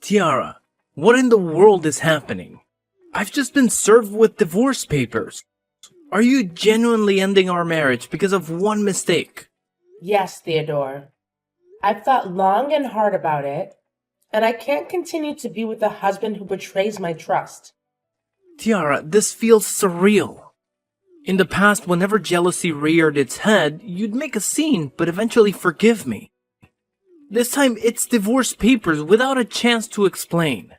Tiara, what in the world is happening? I've just been served with divorce papers. Are you genuinely ending our marriage because of one mistake? Yes, Theodore. I've thought long and hard about it, and I can't continue to be with a husband who betrays my trust. Tiara, this feels surreal. In the past, whenever jealousy reared its head, you'd make a scene, but eventually forgive me. This time, it's divorce papers without a chance to explain.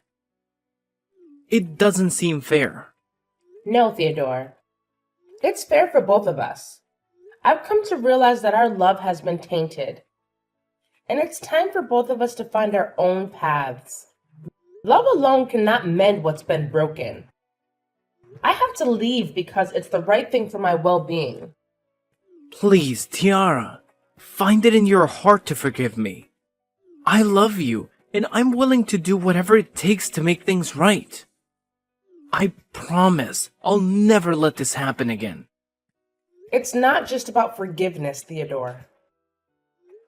It doesn't seem fair. No, Theodore. It's fair for both of us. I've come to realize that our love has been tainted, and it's time for both of us to find our own paths. Love alone cannot mend what's been broken. I have to leave because it's the right thing for my well-being. Please, Tiara, find it in your heart to forgive me. I love you, and I'm willing to do whatever it takes to make things right. I promise I'll never let this happen again. It's not just about forgiveness, Theodore.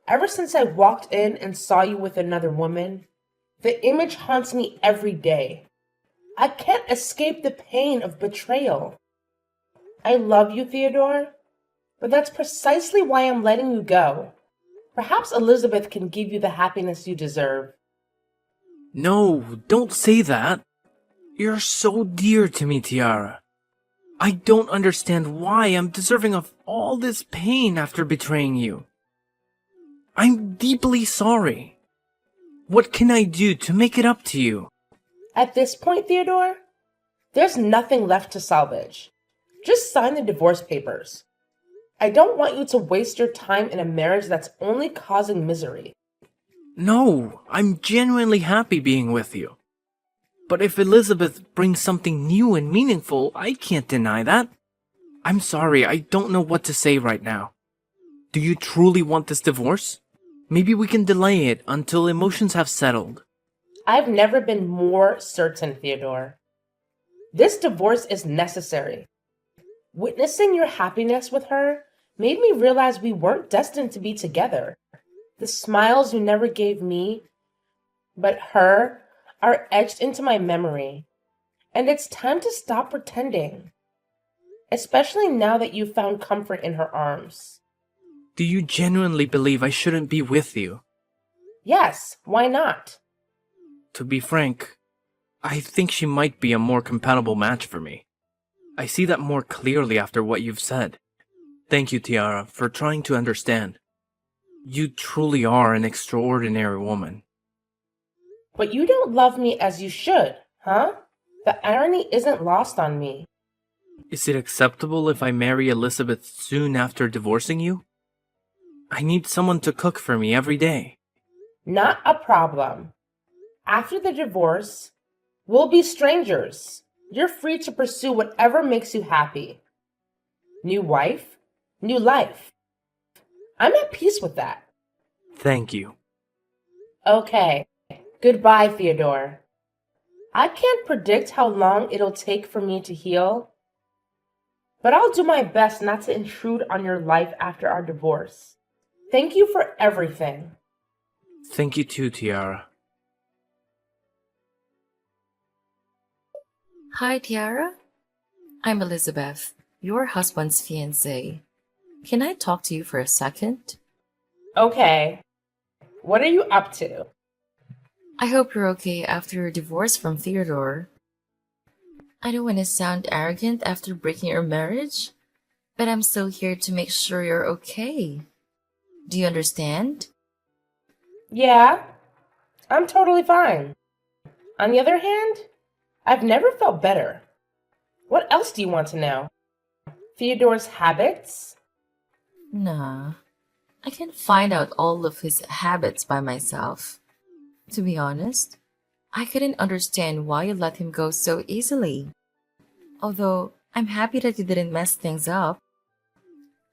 Ever since I walked in and saw you with another woman, the image haunts me every day. I can't escape the pain of betrayal. I love you, Theodore, but that's precisely why I'm letting you go. Perhaps Elizabeth can give you the happiness you deserve. No, don't say that. You're so dear to me, Tiara. I don't understand why I'm deserving of all this pain after betraying you. I'm deeply sorry. What can I do to make it up to you? At this point, Theodore, there's nothing left to salvage. Just sign the divorce papers. I don't want you to waste your time in a marriage that's only causing misery. No, I'm genuinely happy being with you. But if Elizabeth brings something new and meaningful, I can't deny that. I'm sorry, I don't know what to say right now. Do you truly want this divorce? Maybe we can delay it until emotions have settled. I've never been more certain, Theodore. This divorce is necessary. Witnessing your happiness with her made me realize we weren't destined to be together. The smiles you never gave me, but her, are etched into my memory. And it's time to stop pretending. Especially now that you've found comfort in her arms. Do you genuinely believe I shouldn't be with you? Yes, why not? To be frank, I think she might be a more compatible match for me. I see that more clearly after what you've said. Thank you, Tiara, for trying to understand. You truly are an extraordinary woman. But you don't love me as you should, huh? The irony isn't lost on me. Is it acceptable if I marry Elizabeth soon after divorcing you? I need someone to cook for me every day. Not a problem. After the divorce, we'll be strangers. You're free to pursue whatever makes you happy. New wife, new life. I'm at peace with that. Thank you. Okay. Goodbye, Theodore. I can't predict how long it'll take for me to heal, but I'll do my best not to intrude on your life after our divorce. Thank you for everything. Thank you too, Tiara. Hi, Tiara. I'm Elizabeth, your husband's fiancée. Can I talk to you for a second? Okay. What are you up to? I hope you're okay after your divorce from Theodore. I don't want to sound arrogant after breaking your marriage, but I'm still here to make sure you're okay. Do you understand? Yeah, I'm totally fine. On the other hand, I've never felt better. What else do you want to know? Theodore's habits? Nah, I can find out all of his habits by myself. To be honest, I couldn't understand why you let him go so easily. Although, I'm happy that you didn't mess things up.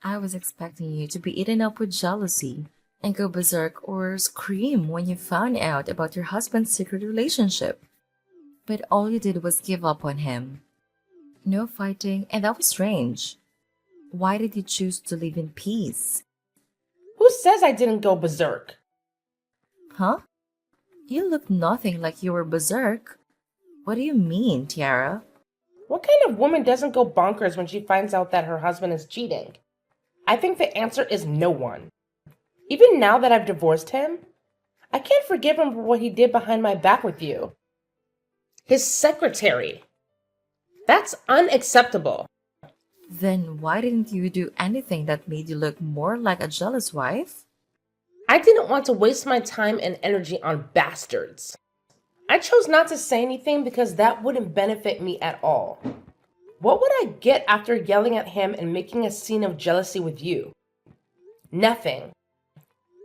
I was expecting you to be eaten up with jealousy and go berserk or scream when you found out about your husband's secret relationship. But all you did was give up on him. No fighting, and that was strange. Why did you choose to live in peace? Who says I didn't go berserk? Huh? You look nothing like you were berserk. What do you mean, Tiara? What kind of woman doesn't go bonkers when she finds out that her husband is cheating? I think the answer is no one. Even now that I've divorced him, I can't forgive him for what he did behind my back with you. His secretary. That's unacceptable. Then why didn't you do anything that made you look more like a jealous wife? I didn't want to waste my time and energy on bastards. I chose not to say anything because that wouldn't benefit me at all. What would I get after yelling at him and making a scene of jealousy with you? Nothing.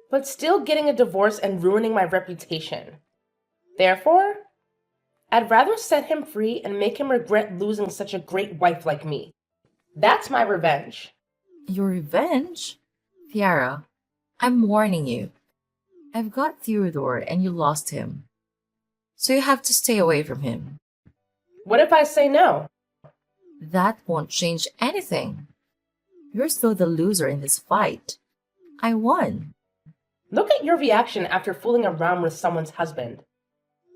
But still getting a divorce and ruining my reputation. Therefore, I'd rather set him free and make him regret losing such a great wife like me. That's my revenge. Your revenge? Tiara, I'm warning you. I've got Theodore and you lost him. So you have to stay away from him. What if I say no? That won't change anything. You're still the loser in this fight. I won. Look at your reaction after fooling around with someone's husband.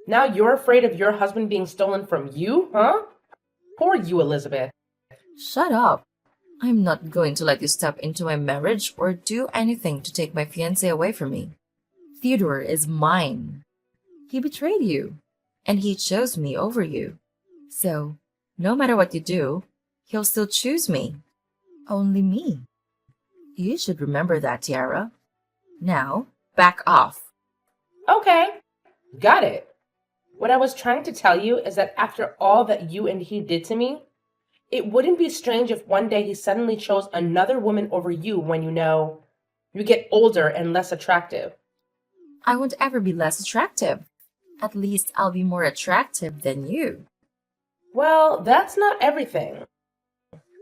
Now you're afraid of your husband being stolen from you, huh? Poor you, Elizabeth. Shut up. I'm not going to let you step into my marriage or do anything to take my fiancé away from me. Theodore is mine. He betrayed you, and he chose me over you. So, no matter what you do, he'll still choose me. Only me. You should remember that, Tiara. Now, back off. Okay, got it. What I was trying to tell you is that after all that you and he did to me, it wouldn't be strange if one day he suddenly chose another woman over you when you get older and less attractive. I won't ever be less attractive. At least I'll be more attractive than you. Well, that's not everything.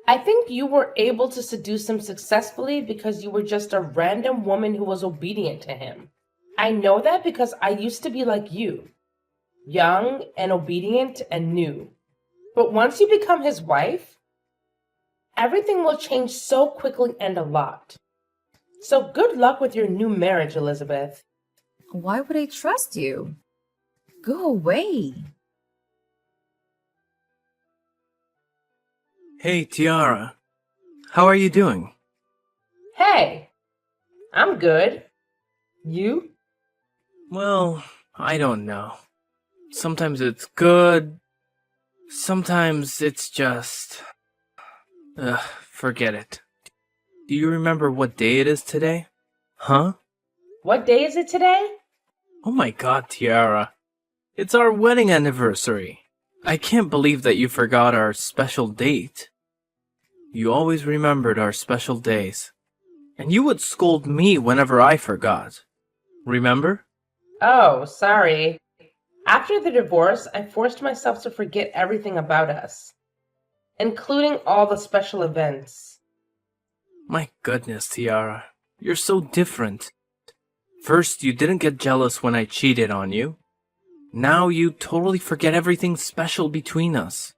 I think you were able to seduce him successfully because you were just a random woman who was obedient to him. I know that because I used to be like you, young and obedient and new. But once you become his wife, everything will change so quickly and a lot. So good luck with your new marriage, Elizabeth. Why would I trust you? Go away. Hey, Tiara. How are you doing? Hey, I'm good. You? Well, I don't know. Sometimes it's good. Sometimes it's just... forget it. Do you remember what day it is today? Huh? What day is it today? Oh my god, Tiara. It's our wedding anniversary. I can't believe that you forgot our special date. You always remembered our special days. And you would scold me whenever I forgot. Remember? Oh, sorry. After the divorce, I forced myself to forget everything about us, including all the special events. My goodness, Tiara. You're so different. First, you didn't get jealous when I cheated on you. Now you totally forget everything special between us.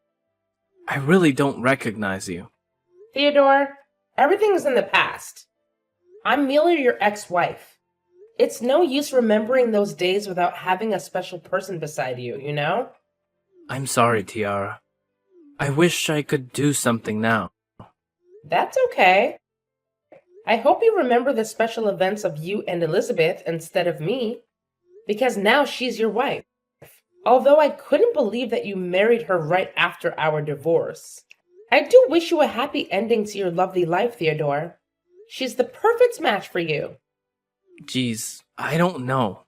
I really don't recognize you. Theodore, everything's in the past. I'm merely your ex-wife. It's no use remembering those days without having a special person beside you, you know? I'm sorry, Tiara. I wish I could do something now. That's okay. I hope you remember the special events of you and Elizabeth instead of me, because now she's your wife. Although I couldn't believe that you married her right after our divorce. I do wish you a happy ending to your lovely life, Theodore. She's the perfect match for you. Geez, I don't know.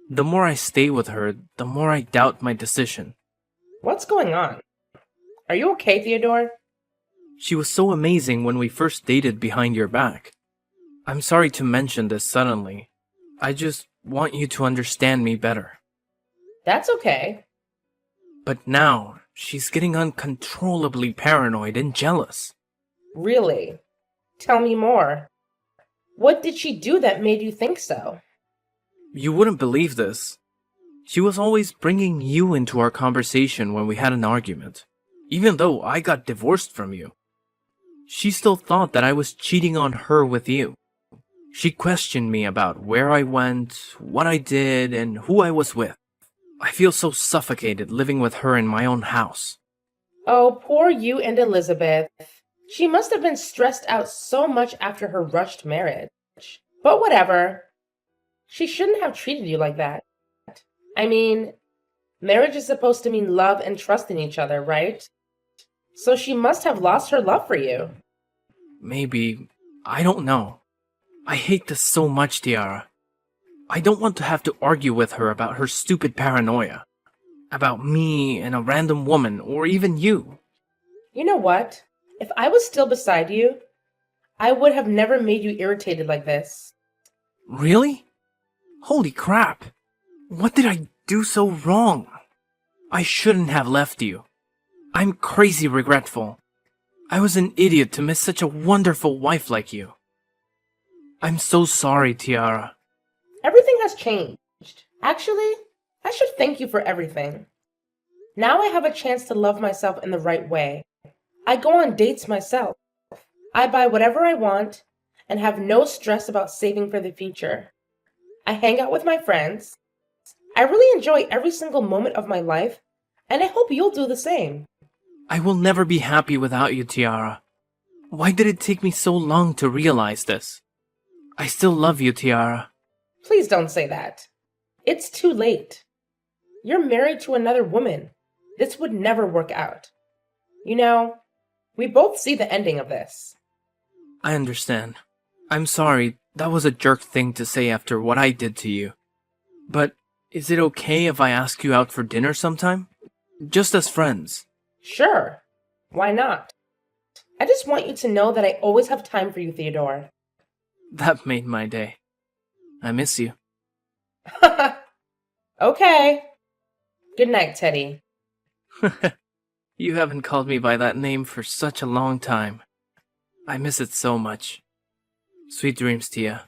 The more I stay with her, the more I doubt my decision. What's going on? Are you okay, Theodore? She was so amazing when we first dated behind your back. I'm sorry to mention this suddenly. I just want you to understand me better. That's okay. But now, she's getting uncontrollably paranoid and jealous. Really? Tell me more. What did she do that made you think so? You wouldn't believe this. She was always bringing you into our conversation when we had an argument, even though I got divorced from you. She still thought that I was cheating on her with you. She questioned me about where I went, what I did, and who I was with. I feel so suffocated living with her in my own house. Oh, poor you and Elizabeth. She must have been stressed out so much after her rushed marriage. But whatever. She shouldn't have treated you like that. I mean, marriage is supposed to mean love and trust in each other, right? So she must have lost her love for you. Maybe. I don't know. I hate this so much, Tiara. I don't want to have to argue with her about her stupid paranoia. About me and a random woman, or even you. You know what? If I was still beside you, I would have never made you irritated like this. Really? Holy crap. What did I do so wrong? I shouldn't have left you. I'm crazy regretful. I was an idiot to miss such a wonderful wife like you. I'm so sorry, Tiara. Everything has changed. Actually, I should thank you for everything. Now I have a chance to love myself in the right way. I go on dates myself. I buy whatever I want and have no stress about saving for the future. I hang out with my friends. I really enjoy every single moment of my life, and I hope you'll do the same. I will never be happy without you, Tiara. Why did it take me so long to realize this? I still love you, Tiara. Please don't say that. It's too late. You're married to another woman. This would never work out. You know, we both see the ending of this. I understand. I'm sorry, that was a jerk thing to say after what I did to you. But is it okay if I ask you out for dinner sometime? Just as friends. Sure. Why not? I just want you to know that I always have time for you, Theodore. That made my day. I miss you. Okay. Good night, Teddy. You haven't called me by that name for such a long time. I miss it so much. Sweet dreams, Tia.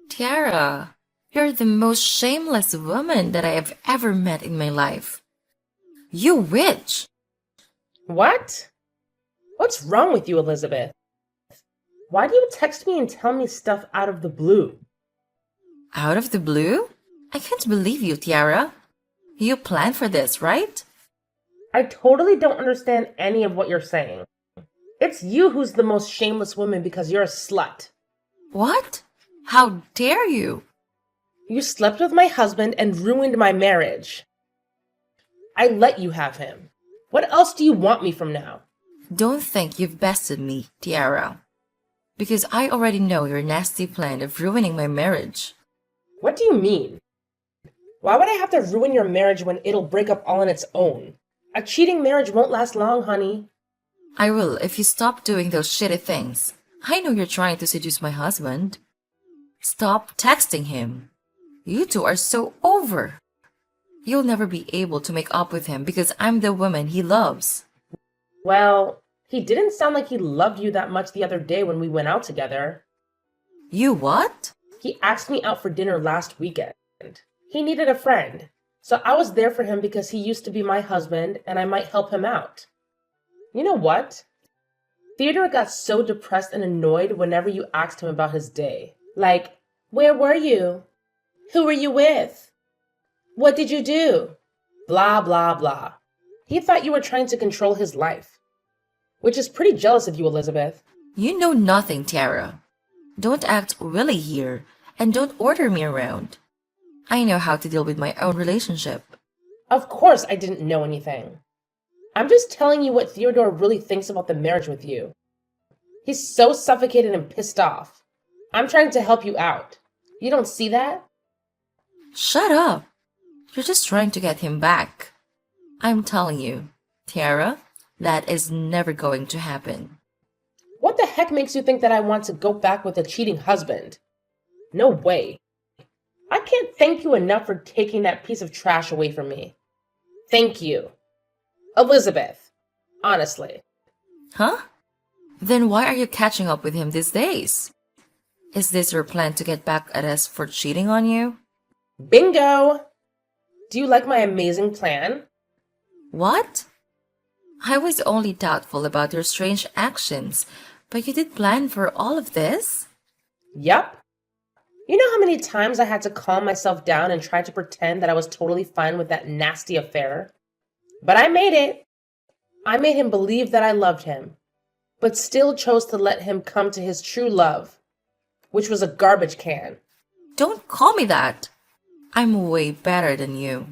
Tiara, you're the most shameless woman that I have ever met in my life. You witch! What? What's wrong with you, Elizabeth? Why do you text me and tell me stuff out of the blue? Out of the blue? I can't believe you, Tiara. You planned for this, right? I totally don't understand any of what you're saying. It's you who's the most shameless woman because you're a slut. What? How dare you? You slept with my husband and ruined my marriage. I let you have him. What else do you want me from now? Don't think you've bested me, Tiara. Because I already know your nasty plan of ruining my marriage. What do you mean? Why would I have to ruin your marriage when it'll break up all on its own? A cheating marriage won't last long, honey. I will if you stop doing those shitty things. I know you're trying to seduce my husband. Stop texting him. You two are so over. You'll never be able to make up with him because I'm the woman he loves. Well, he didn't sound like he loved you that much the other day when we went out together. You what? He asked me out for dinner last weekend. He needed a friend, so I was there for him because he used to be my husband and I might help him out. You know what? Theodore got so depressed and annoyed whenever you asked him about his day. Like, where were you? Who were you with? What did you do? Blah, blah, blah. He thought you were trying to control his life. Which is pretty jealous of you, Elizabeth. You know nothing, Tara. Don't act willy here, and don't order me around. I know how to deal with my own relationship. Of course I didn't know anything. I'm just telling you what Theodore really thinks about the marriage with you. He's so suffocated and pissed off. I'm trying to help you out. You don't see that? Shut up. You're just trying to get him back. I'm telling you, Tara, that is never going to happen. What the heck makes you think that I want to go back with a cheating husband? No way. I can't thank you enough for taking that piece of trash away from me. Thank you. Elizabeth, honestly. Huh? Then why are you catching up with him these days? Is this your plan to get back at us for cheating on you? Bingo! Do you like my amazing plan? What? I was only doubtful about your strange actions, but you did plan for all of this? Yup. You know how many times I had to calm myself down and try to pretend that I was totally fine with that nasty affair? But I made it. I made him believe that I loved him, but still chose to let him come to his true love, which was a garbage can. Don't call me that. I'm way better than you.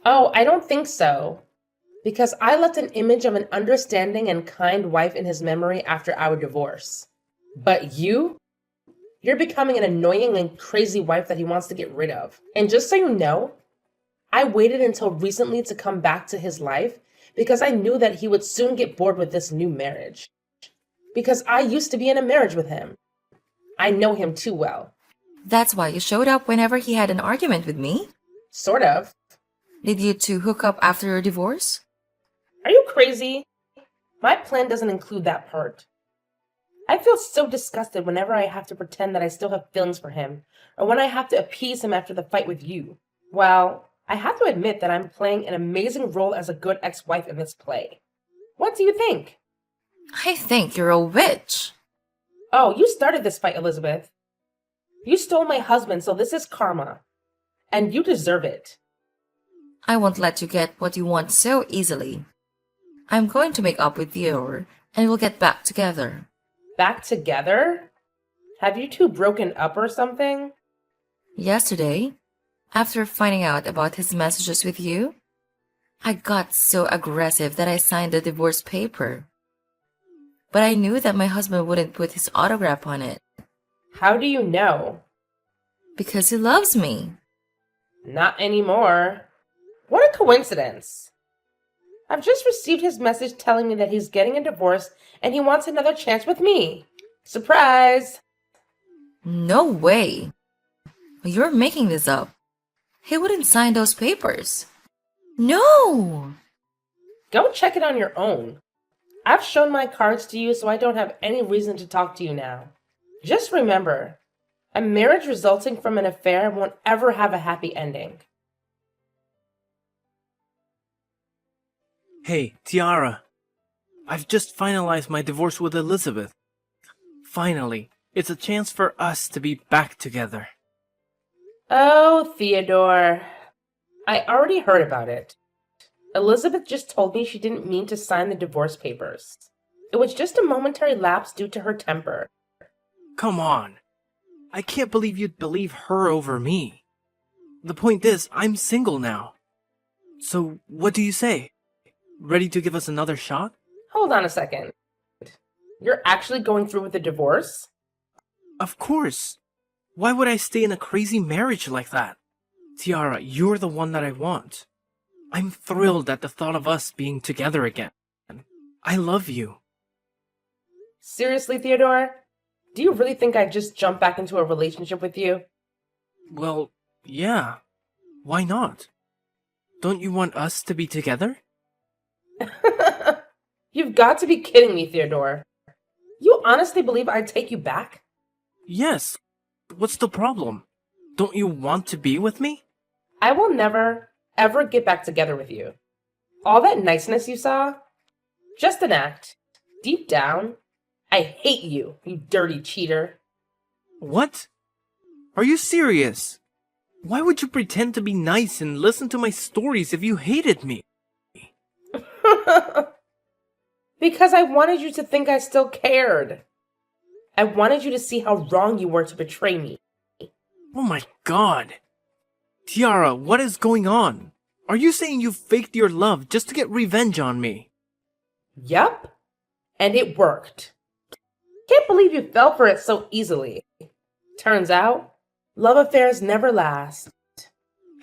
Oh, I don't think so. Because I left an image of an understanding and kind wife in his memory after our divorce. But you're becoming an annoying and crazy wife that he wants to get rid of. And just so you know, I waited until recently to come back to his life because I knew that he would soon get bored with this new marriage. Because I used to be in a marriage with him. I know him too well. That's why you showed up whenever he had an argument with me? Sort of. Did you two hook up after your divorce? Are you crazy? My plan doesn't include that part. I feel so disgusted whenever I have to pretend that I still have feelings for him, or when I have to appease him after the fight with you. Well, I have to admit that I'm playing an amazing role as a good ex-wife in this play. What do you think? I think you're a witch. Oh, you started this fight, Elizabeth. You stole my husband, so this is karma. And you deserve it. I won't let you get what you want so easily. I'm going to make up with Dior, and we'll get back together. Back together? Have you two broken up or something? Yesterday, after finding out about his messages with you, I got so aggressive that I signed the divorce paper. But I knew that my husband wouldn't put his autograph on it. How do you know? Because he loves me. Not anymore. What a coincidence. I've just received his message telling me that he's getting a divorce and he wants another chance with me. Surprise! No way. You're making this up. He wouldn't sign those papers. No! Go check it on your own. I've shown my cards to you, so I don't have any reason to talk to you now. Just remember, a marriage resulting from an affair won't ever have a happy ending. Hey, Tiara. I've just finalized my divorce with Elizabeth. Finally, it's a chance for us to be back together. Oh, Theodore. I already heard about it. Elizabeth just told me she didn't mean to sign the divorce papers. It was just a momentary lapse due to her temper. Come on. I can't believe you'd believe her over me. The point is, I'm single now. So, what do you say? Ready to give us another shot? Hold on a second. You're actually going through with the divorce? Of course. Why would I stay in a crazy marriage like that? Tiara, you're the one that I want. I'm thrilled at the thought of us being together again. I love you. Seriously, Theodore? Do you really think I'd just jump back into a relationship with you? Well, yeah. Why not? Don't you want us to be together? You've got to be kidding me, Theodore. You honestly believe I'd take you back? Yes. What's the problem? Don't you want to be with me? I will never, ever get back together with you. All that niceness you saw? Just an act. Deep down, I hate you, you dirty cheater. What? Are you serious? Why would you pretend to be nice and listen to my stories if you hated me? Because I wanted you to think I still cared. I wanted you to see how wrong you were to betray me. Oh my god. Tiara, what is going on? Are you saying you faked your love just to get revenge on me? Yup. And it worked. Can't believe you fell for it so easily. Turns out, love affairs never last.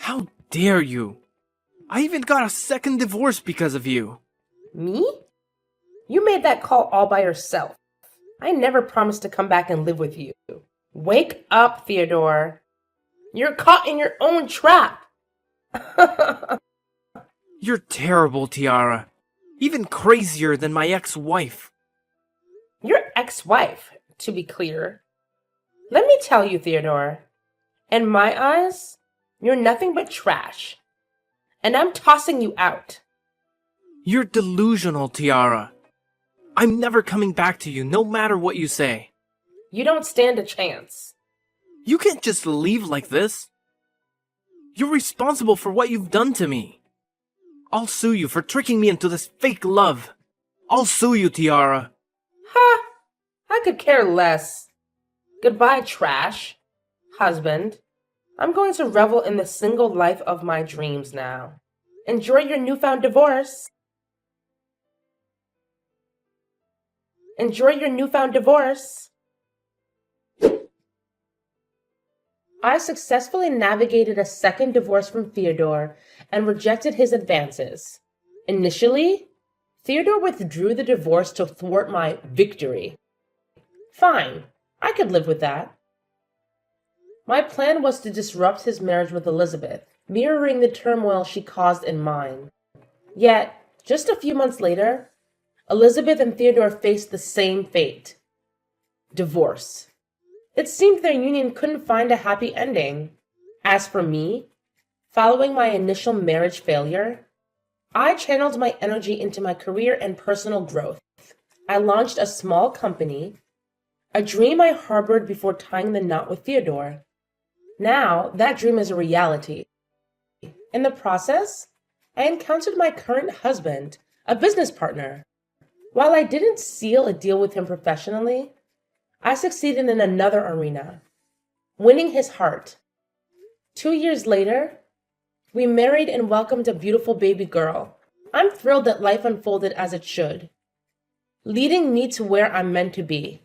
How dare you? I even got a second divorce because of you. Me? You made that call all by yourself. I never promised to come back and live with you. Wake up, Theodore. You're caught in your own trap. You're terrible, Tiara. Even crazier than my ex-wife. Your ex-wife, to be clear. Let me tell you, Theodore. In my eyes, you're nothing but trash. And I'm tossing you out. You're delusional, Tiara. I'm never coming back to you, no matter what you say. You don't stand a chance. You can't just leave like this. You're responsible for what you've done to me. I'll sue you for tricking me into this fake love. I'll sue you, Tiara. Ha! I could care less. Goodbye, trash. Husband, I'm going to revel in the single life of my dreams now. Enjoy your newfound divorce. Enjoy your newfound divorce. I successfully navigated a second divorce from Theodore and rejected his advances. Initially, Theodore withdrew the divorce to thwart my victory. Fine, I could live with that. My plan was to disrupt his marriage with Elizabeth, mirroring the turmoil she caused in mine. Yet, just a few months later, Elizabeth and Theodore faced the same fate: divorce. It seemed their union couldn't find a happy ending. As for me, following my initial marriage failure, I channeled my energy into my career and personal growth. I launched a small company, a dream I harbored before tying the knot with Theodore. Now, that dream is a reality. In the process, I encountered my current husband, a business partner. While I didn't seal a deal with him professionally, I succeeded in another arena, winning his heart. 2 years later, we married and welcomed a beautiful baby girl. I'm thrilled that life unfolded as it should, leading me to where I'm meant to be.